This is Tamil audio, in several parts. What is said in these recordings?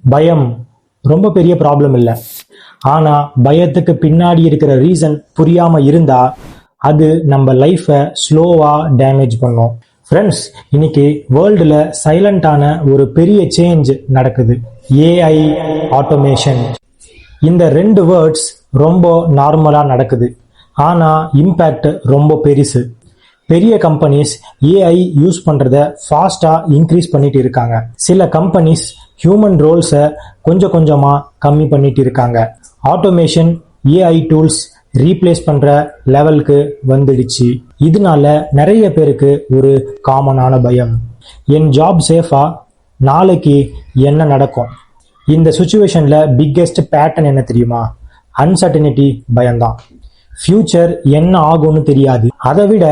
பயம் ரொம்ப பெரிய ப்ராப்ளம் இல்லை. ஆனா பயத்துக்கு பின்னாடி இருக்கிற ரீசன் புரியாம இருந்தா அது நம்ம லைஃபை ஸ்லோவா டேமேஜ் பண்ணும். ஃப்ரெண்ட்ஸ், இன்னைக்கு வேர்ல்டுல சைலண்டான ஒரு பெரிய சேஞ்ச் நடக்குது. AI, automation. இந்த 2 வேர்ட்ஸ் ரொம்ப நார்மலா நடக்குது. ஆனா இம்பேக்ட் ரொம்ப பெருசு. பெரிய கம்பெனிஸ் ஏஐ யூஸ் பண்றத ஃபாஸ்டா இன்க்ரீஸ் பண்ணிட்டு இருக்காங்க. சில கம்பெனிஸ் ஹியூமன் ரோல்ஸை கொஞ்சம் கொஞ்சமா கம்மி பண்ணிட்டு இருக்காங்க. ஆட்டோமேஷன், ஏஐ டூல்ஸ் ரீப்ளேஸ் பண்ற லெவலுக்கு வந்துடுச்சு. இதனால நிறைய பேருக்கு ஒரு காமனான பயம். என் ஜாப் சேஃபா? நாளைக்கு என்ன நடக்கும்? இந்த சுச்சுவேஷன்ல பிக்கெஸ்ட் பேட்டர்ன் என்ன தெரியுமா? அன்சர்டனிட்டி பயம்தான். ஃபியூச்சர் என்ன ஆகும்னு தெரியாது. அதை விட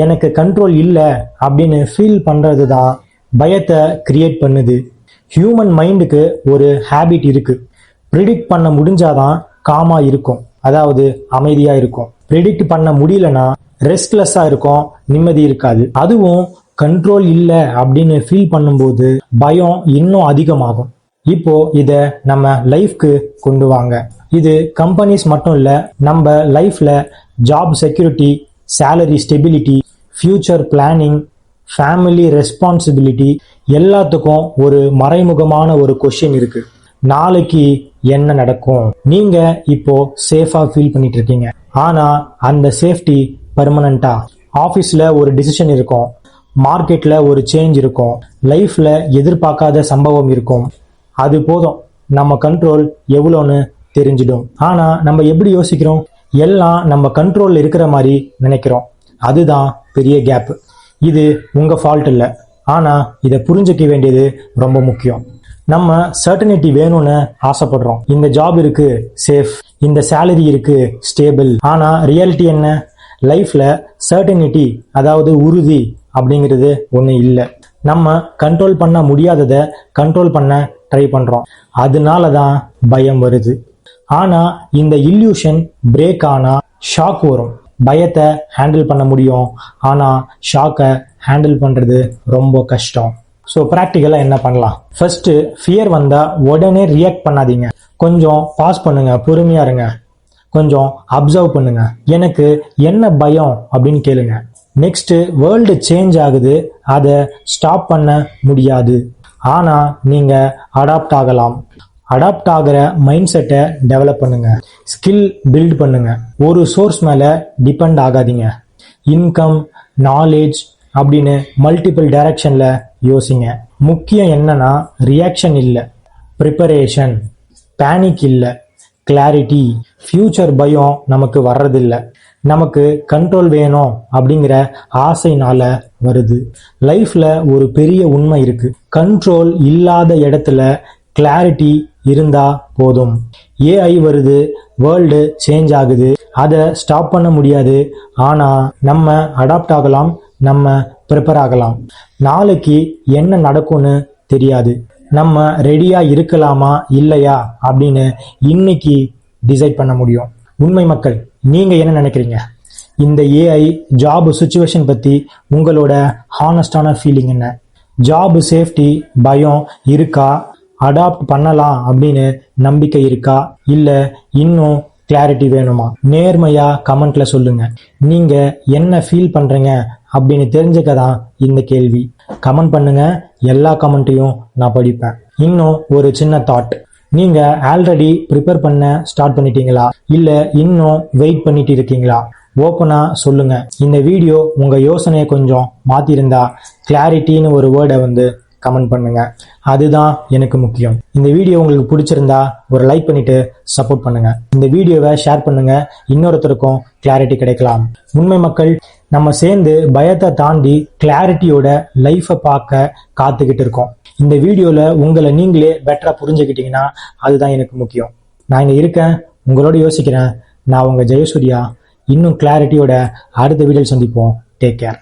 எனக்கு கண்ட்ரோல் இல்லை அப்படின்னு ஃபீல் பண்றது தான் பயத்தை கிரியேட் பண்ணுது. ஹியூமன் மைண்டுக்கு ஒரு ஹேபிட் இருக்கு. ப்ரிடிக்ட் பண்ண முடிஞ்சாதான் காமா இருக்கும், அதாவது அமைதியா இருக்கும். ப்ரிடிக்ட் பண்ண முடியலன்னா ரெஸ்ட்லெஸ்ஸா இருக்கும், நிம்மதி இருக்காது. அதுவும் கண்ட்ரோல் இல்லை அப்படின்னு ஃபீல் பண்ணும்போது பயம் இன்னும் அதிகமாகும். இப்போ இத நம்ம லைஃப்க்கு கொண்டு வாங்க. இது கம்பெனிஸ் மட்டும் இல்ல, நம்ம லைஃப்ல job security, salary stability, future planning, family responsibility எல்லாத்துக்கும் ஒரு மறைமுகமான ஒரு கொஸ்டின் இருக்கு. நாளைக்கு என்ன நடக்கும்? நீங்க இப்போ சேஃபா ஃபீல் பண்ணிட்டு இருக்கீங்க. ஆனா அந்த சேஃப்டி பெர்மனண்டா? ஆபீஸ்ல ஒரு டிசிஷன் இருக்கும், மார்க்கெட்ல ஒரு சேஞ்ச் இருக்கும், லைஃப்ல எதிர்பார்க்காத சம்பவம் இருக்கும். அது போதும், நம்ம கண்ட்ரோல் எவ்வளோன்னு தெரிஞ்சிடும். ஆனா நம்ம எப்படி யோசிக்கிறோம்? எல்லாம் நம்ம கண்ட்ரோல்ல இருக்கிற மாதிரி நினைக்கிறோம். அதுதான் பெரிய கேப். இது உங்க ஃபால்ட் இல்லை, ஆனா இதை புரிஞ்சுக்க வேண்டியது ரொம்ப முக்கியம். நம்ம சர்டனிட்டி வேணும்னு ஆசைப்படுறோம். இந்த ஜாப் இருக்கு, சேஃப். இந்த சேலரி இருக்கு, ஸ்டேபிள். ஆனா ரியாலிட்டி என்ன? லைஃப்ல சர்டனிட்டி, அதாவது உறுதி அப்படிங்கிறது ஒண்ணு இல்லை. நம்ம கண்ட்ரோல் பண்ண முடியாததை கண்ட்ரோல் பண்ண ட்ரை பண்றோம். அதனாலதான் பயம் வருது. ஆனா இந்த இல்யூஷன் பிரேக் ஆனா ஷாக் வரும். பயத்தை ஹேண்டில் பண்ண முடியும், ஆனா ஷாக்கை ஹேண்டில் பண்றது ரொம்ப கஷ்டம். ஸோ ப்ராக்டிக்கலா என்ன பண்ணலாம்? ஃபர்ஸ்ட், ஃபியர் வந்தா உடனே ரியாக்ட் பண்ணாதீங்க. கொஞ்சம் பாஸ் பண்ணுங்க, பொறுமையா இருங்க, கொஞ்சம் அப்சர்வ் பண்ணுங்க. எனக்கு என்ன பயம் அப்படின்னு கேளுங்க. நெக்ஸ்ட், வேர்ல்டு சேஞ்ச் ஆகுது, அதை ஸ்டாப் பண்ண முடியாது, ஆனா நீங்க அடாப்ட் ஆகலாம். அடாப்ட் ஆகிற மைண்ட் செட்டை டெவலப் பண்ணுங்க. ஸ்கில் பில்ட் பண்ணுங்க. ஒரு சோர்ஸ் மேல டிபெண்ட் ஆகாதீங்க. இன்கம், நாலேஜ் அப்படின்னு மல்டிபிள் டைரக்ஷன்ல யோசிங்க. முக்கியம் என்னன்னா ரியாக்ஷன் இல்லை, ப்ரிப்பரேஷன். பேனிக் இல்லை, கிளாரிட்டி. ஃபியூச்சர் பயம் நமக்கு வர்றதில்லை, நமக்கு கண்ட்ரோல் வேணும் அப்படிங்கிற ஆசைனால வருது. லைஃப்ல ஒரு பெரிய உண்மை இருக்கு. கண்ட்ரோல் இல்லாத இடத்துல கிளாரிட்டி இருந்தா போதும். ஏஐ வருது, வேர்ல்டு சேஞ்ச் ஆகுது, அதை ஸ்டாப் பண்ண முடியாது, ஆனா நம்ம அடாப்ட் ஆகலாம், நம்ம ப்ரிப்பேர் ஆகலாம். நாளைக்கு என்ன நடக்கும்னு தெரியாது. நம்ம ரெடியா இருக்கலாமா இல்லையா அப்படின்னு இன்னைக்கு டிசைட் பண்ண முடியும். உண்மை மக்கள், நீங்க என்ன நினைக்கிறீங்க? இந்த ஏஐ ஜாப் சிச்சுவேஷன் பத்தி உங்களோட ஹானஸ்டான ஃபீலிங் என்ன? ஜாப் சேஃப்டி பயம் இருக்கா? அடாப்ட் பண்ணலாம் அப்படின்னு நம்பிக்கை இருக்கா? இல்ல இன்னும் கிளாரிட்டி வேணுமா? நேர்மையா கமெண்ட்ல சொல்லுங்க. நீங்க என்ன ஃபீல் பண்றீங்க அப்படின்னு தெரிஞ்சுக்கதான் இந்த கேள்வி. கமெண்ட் பண்ணுங்க, எல்லா கமெண்ட்டையும் நான் படிப்பேன். இன்னும் ஒரு சின்ன தாட். நீங்க ஆல்ரெடி ப்ரிப்பேர் பண்ண ஸ்டார்ட் பண்ணிட்டீங்களா, இல்ல இன்னும் வெயிட் பண்ணிட்டு இருக்கீங்களா? ஓப்பனா சொல்லுங்க. இந்த வீடியோ உங்க யோசனையை கொஞ்சம் மாத்திருந்தா கிளாரிட்டின்னு ஒரு வேர்டை கமெண்ட் பண்ணுங்க. அதுதான் எனக்கு முக்கியம். இந்த வீடியோ உங்களுக்கு பிடிச்சிருந்தா ஒரு லைக் பண்ணிட்டு சப்போர்ட் பண்ணுங்க. இந்த வீடியோவை ஷேர் பண்ணுங்க, இன்னொருத்தருக்கும் கிளாரிட்டி கிடைக்கலாம். உண்மை மக்கள், நம்ம சேர்ந்து பயத்தை தாண்டி கிளாரிட்டியோட லைஃபை பார்க்க காத்துக்கிட்டு இருக்கோம். இந்த வீடியோல உங்களை நீங்களே பெட்டரா புரிஞ்சுக்கிட்டீங்கன்னா அதுதான் எனக்கு முக்கியம். நான் இங்க இருக்கேன், உங்களோட யோசிக்கிறேன். நான் உங்க ஜெயசூர்யா. இன்னும் கிளாரிட்டியோட அடுத்த வீடியோவில் சந்திப்போம். Take care.